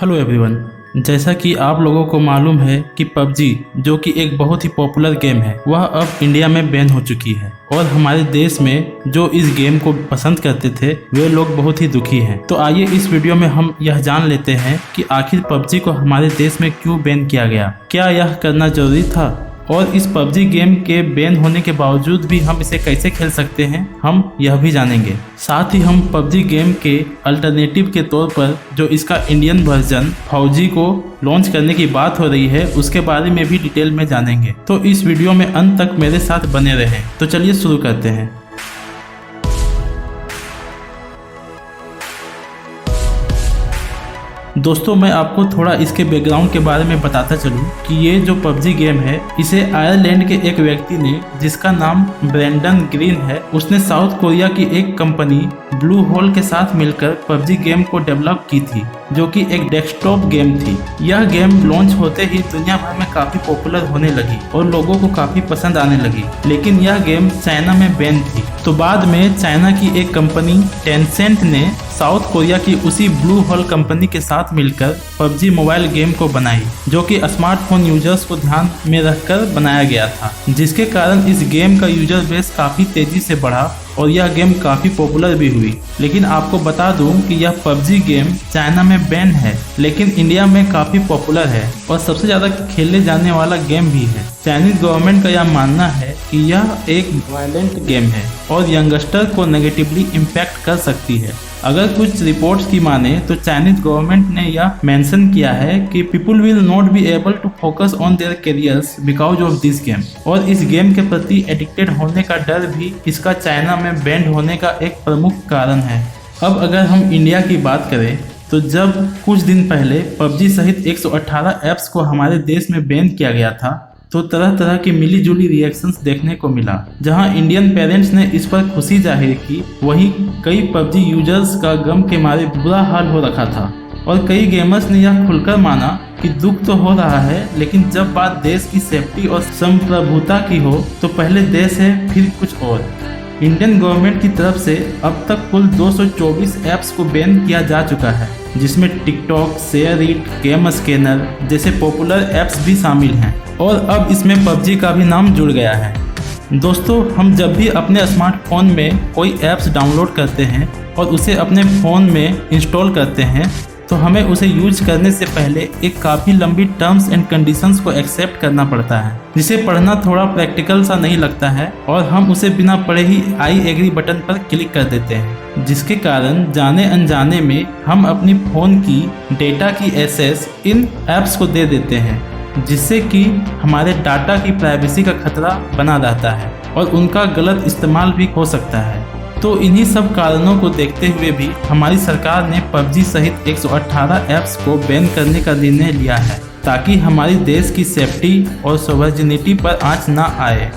Hello everyone. जैसा कि आप लोगों को मालूम है कि पबजी जो कि एक बहुत ही पॉपुलर गेम है वह अब इंडिया में बैन हो चुकी है और हमारे देश में जो इस गेम को पसंद करते थे वे लोग बहुत ही दुखी हैं। तो आइए इस वीडियो में हम यह जान लेते हैं कि आखिर पबजी को हमारे देश में क्यों बैन किया गया, क्या यह करना जरूरी था और इस पबजी गेम के बैन होने के बावजूद भी हम इसे कैसे खेल सकते हैं, हम यह भी जानेंगे। साथ ही हम पबजी गेम के अल्टरनेटिव के तौर पर जो इसका इंडियन वर्जन फौजी को लॉन्च करने की बात हो रही है उसके बारे में भी डिटेल में जानेंगे। तो इस वीडियो में अंत तक मेरे साथ बने रहें। तो चलिए शुरू करते हैं। दोस्तों, मैं आपको थोड़ा इसके बैकग्राउंड के बारे में बताता चलूं कि ये जो पबजी गेम है इसे आयरलैंड के एक व्यक्ति ने, जिसका नाम ब्रेंडन ग्रीन है, उसने साउथ कोरिया की एक कंपनी ब्लू होल के साथ मिलकर पबजी गेम को डेवलप की थी, जो कि एक डेस्कटॉप गेम थी। यह गेम लॉन्च होते ही दुनिया भर में काफी पॉपुलर होने लगी और लोगों को काफी पसंद आने लगी, लेकिन यह गेम चाइना में बैन थी। तो बाद में चाइना की एक कंपनी टेंसेंट ने साउथ कोरिया की उसी ब्लू होल कंपनी के साथ मिलकर पबजी मोबाइल गेम को बनाई, जो कि स्मार्टफोन यूजर्स को ध्यान में रखकर बनाया गया था, जिसके कारण इस गेम का यूजर बेस काफी तेजी से बढ़ा और यह गेम काफी पॉपुलर भी हुई। लेकिन आपको बता दूं कि यह पबजी गेम चाइना में बैन है लेकिन इंडिया में काफी पॉपुलर है और सबसे ज्यादा खेले जाने वाला गेम भी है। चाइनीज गवर्नमेंट का यह मानना है कि यह एक वायलेंट गेम है और यंगस्टर को नेगेटिवली इम्पैक्ट कर सकती है। अगर कुछ रिपोर्ट्स की माने तो चाइनीज गवर्नमेंट ने यह मेंशन किया है कि people will not be able to focus on their careers because of this game, और इस गेम के प्रति एडिक्टेड होने का डर भी इसका चाइना में बैंड होने का एक प्रमुख कारण है। अब अगर हम इंडिया की बात करें तो जब कुछ दिन पहले पबजी सहित 118 ऐप्स को हमारे देश में बैन किया गया था तो तरह तरह की मिली जुली रिएक्शंस देखने को मिला। जहां इंडियन पेरेंट्स ने इस पर खुशी जाहिर की, वहीं कई पबजी यूजर्स का गम के मारे बुरा हाल हो रखा था और कई गेमर्स ने यह खुलकर माना कि दुख तो हो रहा है, लेकिन जब बात देश की सेफ्टी और संप्रभुता की हो तो पहले देश है फिर कुछ और। इंडियन गवर्नमेंट की तरफ से अब तक कुल 224 ऐप्स को बैन किया जा चुका है, जिसमें टिकटॉक, शेयरइट, गेम स्कैनर जैसे पॉपुलर ऐप्स भी शामिल हैं और अब इसमें पबजी का भी नाम जुड़ गया है। दोस्तों, हम जब भी अपने स्मार्टफोन में कोई ऐप्स डाउनलोड करते हैं और उसे अपने फ़ोन में इंस्टॉल करते हैं तो हमें उसे यूज करने से पहले एक काफ़ी लंबी टर्म्स एंड कंडीशंस को एक्सेप्ट करना पड़ता है, जिसे पढ़ना थोड़ा प्रैक्टिकल सा नहीं लगता है और हम उसे बिना पढ़े ही आई एग्री बटन पर क्लिक कर देते हैं, जिसके कारण जाने अनजाने में हम अपनी फ़ोन की डेटा की एक्सेस इन ऐप्स को दे देते हैं, जिससे कि हमारे डाटा की प्राइवेसी का खतरा बना रहता है और उनका गलत इस्तेमाल भी हो सकता है। तो इन्हीं सब कारणों को देखते हुए भी हमारी सरकार ने पबजी सहित 118 ऐप्स को बैन करने का निर्णय लिया है, ताकि हमारी देश की सेफ्टी और सॉवरेनिटी पर आंच ना आए।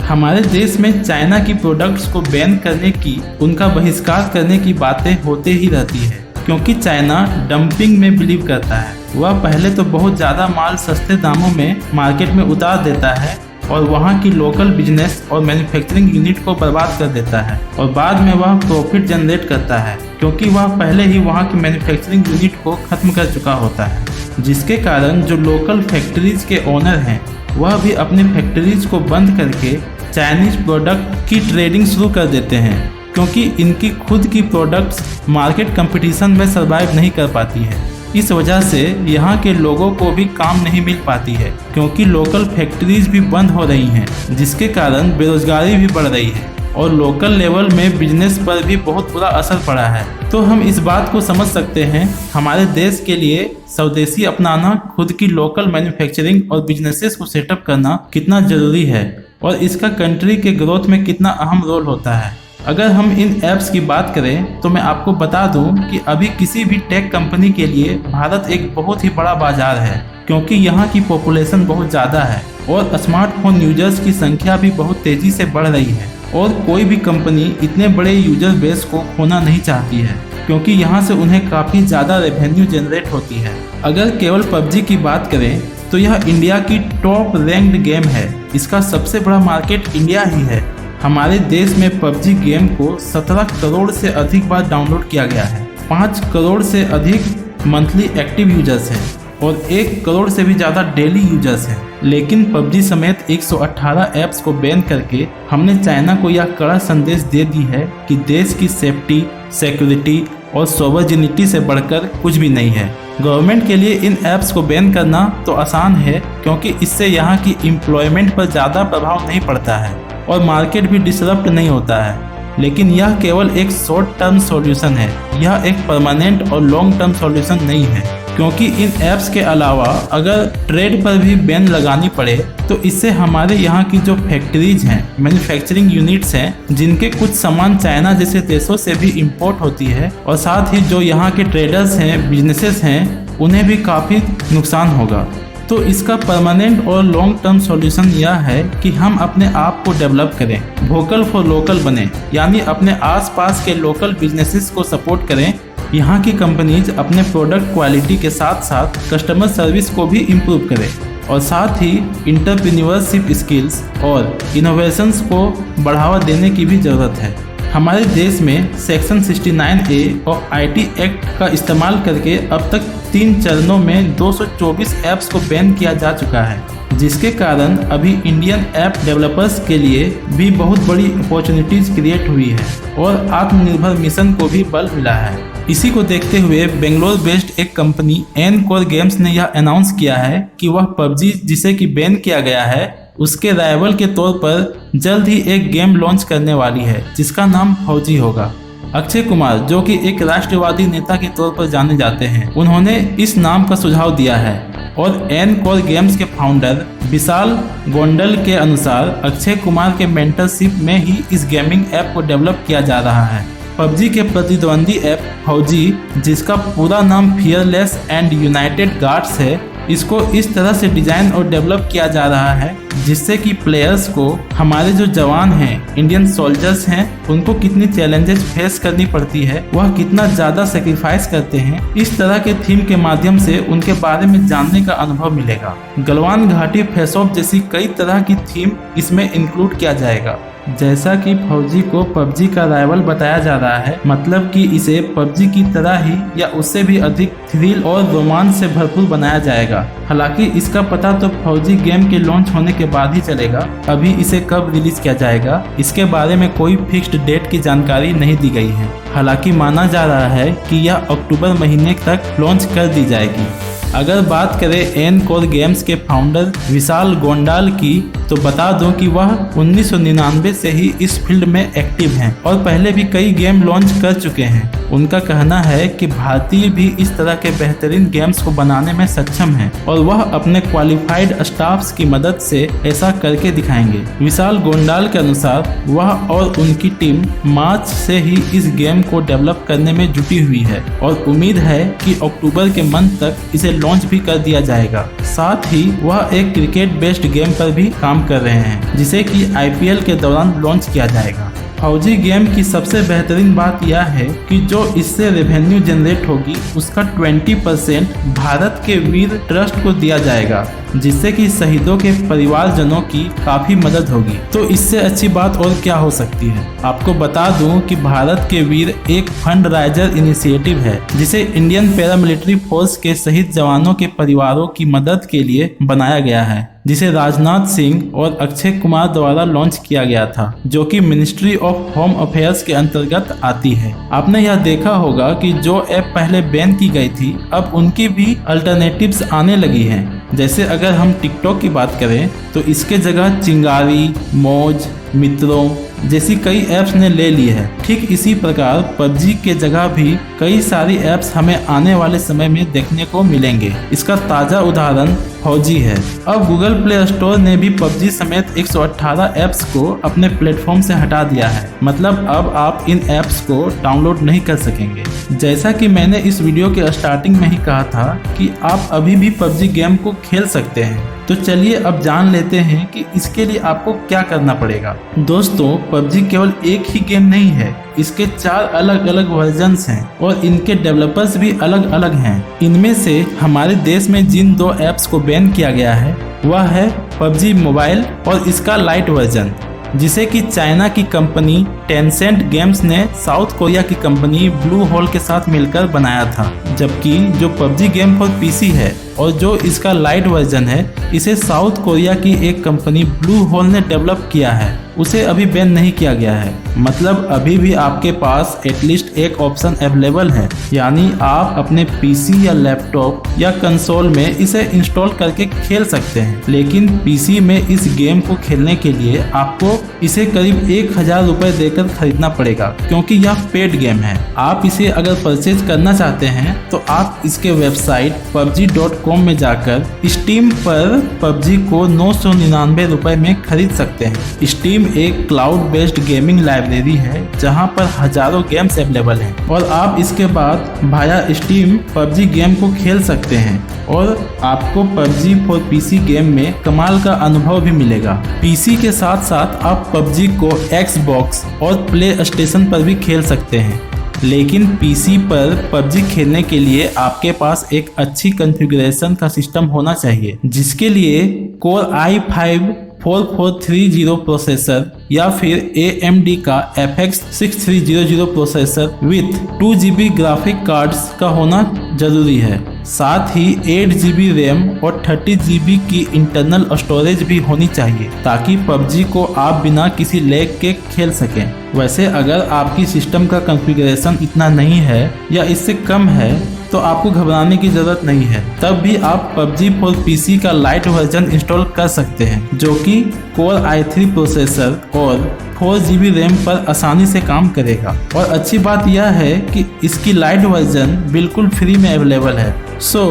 हमारे देश में चाइना की प्रोडक्ट्स को बैन करने की, उनका बहिष्कार करने की बातें होते ही रहती है, क्योंकि चाइना डंपिंग में बिलीव करता है। वह पहले तो बहुत ज़्यादा माल सस्ते दामों में मार्केट में उतार देता है और वहाँ की लोकल बिजनेस और मैन्युफैक्चरिंग यूनिट को बर्बाद कर देता है और बाद में वह प्रॉफिट जनरेट करता है, क्योंकि वह पहले ही वहाँ की मैन्युफैक्चरिंग यूनिट को खत्म कर चुका होता है, जिसके कारण जो लोकल फैक्ट्रीज के ओनर हैं वह भी अपने फैक्ट्रीज को बंद करके चाइनीज प्रोडक्ट की ट्रेडिंग शुरू कर देते हैं, क्योंकि इनकी खुद की प्रोडक्ट्स मार्केट कंपटीशन में सर्वाइव नहीं कर पाती है। इस वजह से यहाँ के लोगों को भी काम नहीं मिल पाती है, क्योंकि लोकल फैक्ट्रीज भी बंद हो रही हैं, जिसके कारण बेरोजगारी भी बढ़ रही है और लोकल लेवल में बिजनेस पर भी बहुत बुरा असर पड़ा है। तो हम इस बात को समझ सकते हैं हमारे देश के लिए स्वदेशी अपनाना, खुद की लोकल मैन्युफैक्चरिंग और बिजनेसेस को सेटअप करना कितना ज़रूरी है और इसका कंट्री के ग्रोथ में कितना अहम रोल होता है। अगर हम इन ऐप्स की बात करें तो मैं आपको बता दूं कि अभी किसी भी टेक कंपनी के लिए भारत एक बहुत ही बड़ा बाजार है, क्योंकि यहाँ की पॉपुलेशन बहुत ज़्यादा है और स्मार्टफोन यूजर्स की संख्या भी बहुत तेज़ी से बढ़ रही है और कोई भी कंपनी इतने बड़े यूजर बेस को खोना नहीं चाहती है, क्योंकि यहाँ से उन्हें काफ़ी ज़्यादा रेवेन्यू जनरेट होती है। अगर केवल पबजी की बात करें तो यह इंडिया की टॉप रैंक्ड गेम है। इसका सबसे बड़ा मार्केट इंडिया ही है। हमारे देश में पबजी गेम को 17 करोड़ से अधिक बार डाउनलोड किया गया है। 5 करोड़ से अधिक मंथली एक्टिव यूजर्स हैं और 1 करोड़ से भी ज़्यादा डेली यूजर्स हैं। लेकिन पबजी समेत 118 ऐप्स को बैन करके हमने चाइना को यह कड़ा संदेश दे दी है कि देश की सेफ्टी, सिक्योरिटी और सोवरेनिटी से बढ़कर कुछ भी नहीं है। गवर्नमेंट के लिए इन ऐप्स को बैन करना तो आसान है, क्योंकि इससे यहाँ की एम्प्लॉयमेंट पर ज़्यादा प्रभाव नहीं पड़ता है और मार्केट भी डिसरप्ट नहीं होता है। लेकिन यह केवल एक शॉर्ट टर्म सॉल्यूशन है, यह एक परमानेंट और लॉन्ग टर्म सॉल्यूशन नहीं है, क्योंकि इन ऐप्स के अलावा अगर ट्रेड पर भी बैन लगानी पड़े तो इससे हमारे यहाँ की जो फैक्ट्रीज हैं, मैन्युफैक्चरिंग यूनिट्स हैं, जिनके कुछ सामान चाइना जैसे देशों से भी इंपोर्ट होती है, और साथ ही जो यहाँ के ट्रेडर्स हैं, बिजनेसेस हैं, उन्हें भी काफ़ी नुकसान होगा। तो इसका परमानेंट और लॉन्ग टर्म सॉल्यूशन यह है कि हम अपने आप को डेवलप करें, वोकल फॉर लोकल बने, यानी अपने आसपास के लोकल बिजनेसेस को सपोर्ट करें। यहाँ की कंपनीज अपने प्रोडक्ट क्वालिटी के साथ साथ कस्टमर सर्विस को भी इम्प्रूव करें और साथ ही एंटरप्रेन्योरशिप स्किल्स और इनोवेशंस को बढ़ावा देने की भी ज़रूरत है। हमारे देश में section 69A of IT act का इस्तेमाल करके अब तक 3 चरणों में 224 ऐप्स को बैन किया जा चुका है, जिसके कारण अभी इंडियन ऐप डेवलपर्स के लिए भी बहुत बड़ी अपॉर्चुनिटीज क्रिएट हुई है और आत्मनिर्भर मिशन को भी बल मिला है। इसी को देखते हुए बेंगलोर बेस्ड एक कंपनी एनकोर गेम्स ने यह अनाउंस किया है कि वह पबजी जिसे कि बैन किया गया है उसके राइवल के तौर पर जल्द ही एक गेम लॉन्च करने वाली है, जिसका नाम फौजी होगा। अक्षय कुमार, जो कि एक राष्ट्रवादी नेता के तौर पर जाने जाते हैं, उन्होंने इस नाम का सुझाव दिया है और एनकोर गेम्स के फाउंडर विशाल गोंडल के अनुसार अक्षय कुमार के मेंटरशिप में ही इस गेमिंग ऐप को डेवलप किया जा रहा है। पबजी के प्रतिद्वंदी ऐप फौजी, जिसका पूरा नाम फियरलेस एंड यूनाइटेड गार्ड्स है, इसको इस तरह से डिजाइन और डेवलप किया जा रहा है जिससे कि प्लेयर्स को, हमारे जो जवान हैं, इंडियन सोल्जर्स हैं, उनको कितनी चैलेंजेस फेस करनी पड़ती है, वह कितना ज़्यादा सेक्रीफाइस करते हैं, इस तरह के थीम के माध्यम से उनके बारे में जानने का अनुभव मिलेगा। गलवान घाटी फेस ऑफ जैसी कई तरह की थीम इसमें इंक्लूड किया जाएगा। जैसा कि फौजी को पबजी का राइवल बताया जा रहा है, मतलब कि इसे पबजी की तरह ही या उससे भी अधिक थ्रिल और रोमांच से भरपूर बनाया जाएगा। हालांकि इसका पता तो फौजी गेम के लॉन्च होने के बाद ही चलेगा। अभी इसे कब रिलीज किया जाएगा इसके बारे में कोई फिक्स्ड डेट की जानकारी नहीं दी गई है। हालांकि माना जा रहा है कि यह अक्टूबर महीने तक लॉन्च कर दी जाएगी। अगर बात करें एनकोर गेम्स के फाउंडर विशाल गोंडाल की, तो बता दूं कि वह 1999 से ही इस फील्ड में एक्टिव हैं और पहले भी कई गेम लॉन्च कर चुके हैं। उनका कहना है कि भारतीय भी इस तरह के बेहतरीन गेम्स को बनाने में सक्षम हैं और वह अपने क्वालिफाइड स्टाफ्स की मदद से ऐसा करके दिखाएंगे। विशाल गोंडाल के अनुसार वह और उनकी टीम मार्च से ही इस गेम को डेवलप करने में जुटी हुई है और उम्मीद है कि अक्टूबर के मंथ तक इसे लॉन्च भी कर दिया जाएगा। साथ ही वह एक क्रिकेट बेस्ड गेम पर भी काम कर रहे हैं, जिसे कि IPL के दौरान लॉन्च किया जाएगा। फौजी गेम की सबसे बेहतरीन बात यह है कि जो इससे रेवेन्यू जनरेट होगी उसका 20% भारत के वीर ट्रस्ट को दिया जाएगा, जिससे कि शहीदों के परिवारजनों की काफ़ी मदद होगी। तो इससे अच्छी बात और क्या हो सकती है। आपको बता दूं कि भारत के वीर एक फंड राइजर इनिशिएटिव है, जिसे इंडियन पैरामिलिट्री फोर्स के शहीद जवानों के परिवारों की मदद के लिए बनाया गया है, जिसे राजनाथ सिंह और अक्षय कुमार द्वारा लॉन्च किया गया था, जो कि मिनिस्ट्री ऑफ होम अफेयर्स के अंतर्गत आती है। आपने यह देखा होगा कि जो ऐप पहले बैन की गई थी, अब उनकी भी अल्टरनेटिव्स आने लगी हैं। जैसे अगर हम टिकटॉक की बात करें तो इसके जगह चिंगारी, मौज, मित्रों जैसी कई ऐप्स ने ले ली है। ठीक इसी प्रकार पबजी के जगह भी कई सारी ऐप्स हमें आने वाले समय में देखने को मिलेंगे। इसका ताज़ा उदाहरण फौजी है। अब गूगल प्ले स्टोर ने भी पबजी समेत 118 ऐप्स को अपने प्लेटफॉर्म से हटा दिया है। मतलब अब आप इन ऐप्स को डाउनलोड नहीं कर सकेंगे। जैसा कि मैंने इस वीडियो के स्टार्टिंग में ही कहा था कि आप अभी भी पबजी गेम को खेल सकते हैं। तो चलिए अब जान लेते हैं कि इसके लिए आपको क्या करना पड़ेगा। दोस्तों, पबजी केवल एक ही गेम नहीं है, इसके 4 अलग अलग वर्जन्स हैं और इनके डेवलपर्स भी अलग अलग हैं। इनमें से हमारे देश में जिन 2 ऐप्स को बैन किया गया है वह है पबजी मोबाइल और इसका लाइट वर्जन, जिसे कि चाइना की कंपनी टेंसेंट गेम्स ने साउथ कोरिया की कंपनी ब्लू होल के साथ मिलकर बनाया था। जबकि जो पबजी गेम फॉर पीसी है और जो इसका लाइट वर्जन है, इसे साउथ कोरिया की एक कंपनी ब्लू होल ने डेवलप किया है। उसे अभी बैन नहीं किया गया है, मतलब अभी भी आपके पास एटलीस्ट एक ऑप्शन अवेलेबल है, यानी आप अपने पीसी या लैपटॉप या कंसोल में इसे इंस्टॉल करके खेल सकते हैं। लेकिन पीसी में इस गेम को खेलने के लिए आपको इसे करीब 1000 रुपए देकर खरीदना पड़ेगा, क्योंकि यह पेड गेम है। आप इसे अगर परचेज करना चाहते हैं तो आप इसके वेबसाइट PUBG.com में जाकर स्टीम पर PUBG को 999 रुपए में खरीद सकते हैं। स्टीम एक क्लाउड बेस्ड गेमिंग लाइब्रेरी है जहां पर हजारों गेम्स अवेलेबल हैं और आप इसके बाद भाया स्टीम PUBG गेम को खेल सकते हैं और आपको PUBG फॉर पीसी गेम में कमाल का अनुभव भी मिलेगा। पीसी के साथ साथ आप PUBG को Xbox और प्ले स्टेशन पर भी खेल सकते हैं। लेकिन पीसी पर PUBG खेलने के लिए आपके पास एक अच्छी कॉन्फ़िगरेशन का सिस्टम होना चाहिए, जिसके लिए Core i5 4430 प्रोसेसर या फिर AMD का FX 6300 processor with 2GB graphic cards का होना जरूरी है। साथ ही 8GB रैम और 30GB की इंटरनल स्टोरेज भी होनी चाहिए, ताकि PUBG को आप बिना किसी लैग के खेल सकें। वैसे अगर आपकी सिस्टम का कॉन्फ़िगरेशन इतना नहीं है या इससे कम है तो आपको घबराने की जरूरत नहीं है। तब भी आप PUBG फॉर पीसी का लाइट वर्जन इंस्टॉल कर सकते हैं, जो कि Core i3 प्रोसेसर और 4GB रैम पर आसानी से काम करेगा। और अच्छी बात यह है कि इसकी लाइट वर्जन बिल्कुल फ्री में अवेलेबल है। So,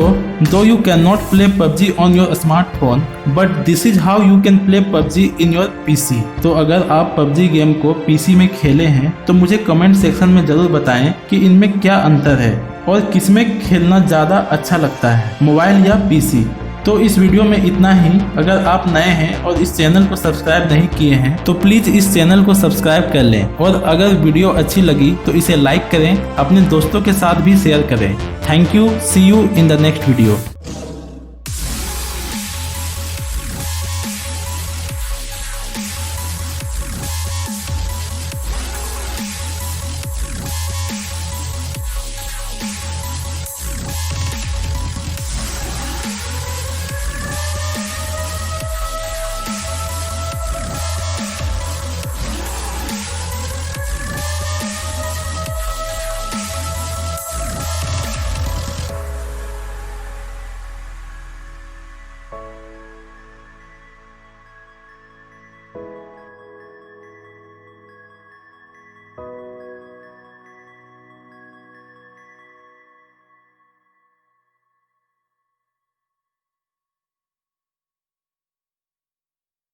though you cannot play PUBG on your smartphone, but this is how you can play PUBG in your PC। तो अगर आप PUBG गेम को PC में खेले हैं तो मुझे कमेंट सेक्शन में जरूर बताएं कि इनमें क्या अंतर है और किसमें खेलना ज़्यादा अच्छा लगता है, मोबाइल या PC। तो इस वीडियो में इतना ही। अगर आप नए हैं और इस चैनल को सब्सक्राइब नहीं किए हैं तो प्लीज़ इस चैनल को सब्सक्राइब कर लें, और अगर वीडियो अच्छी लगी तो इसे लाइक करें, अपने दोस्तों के साथ भी शेयर करें। Thank you, see you in the next video.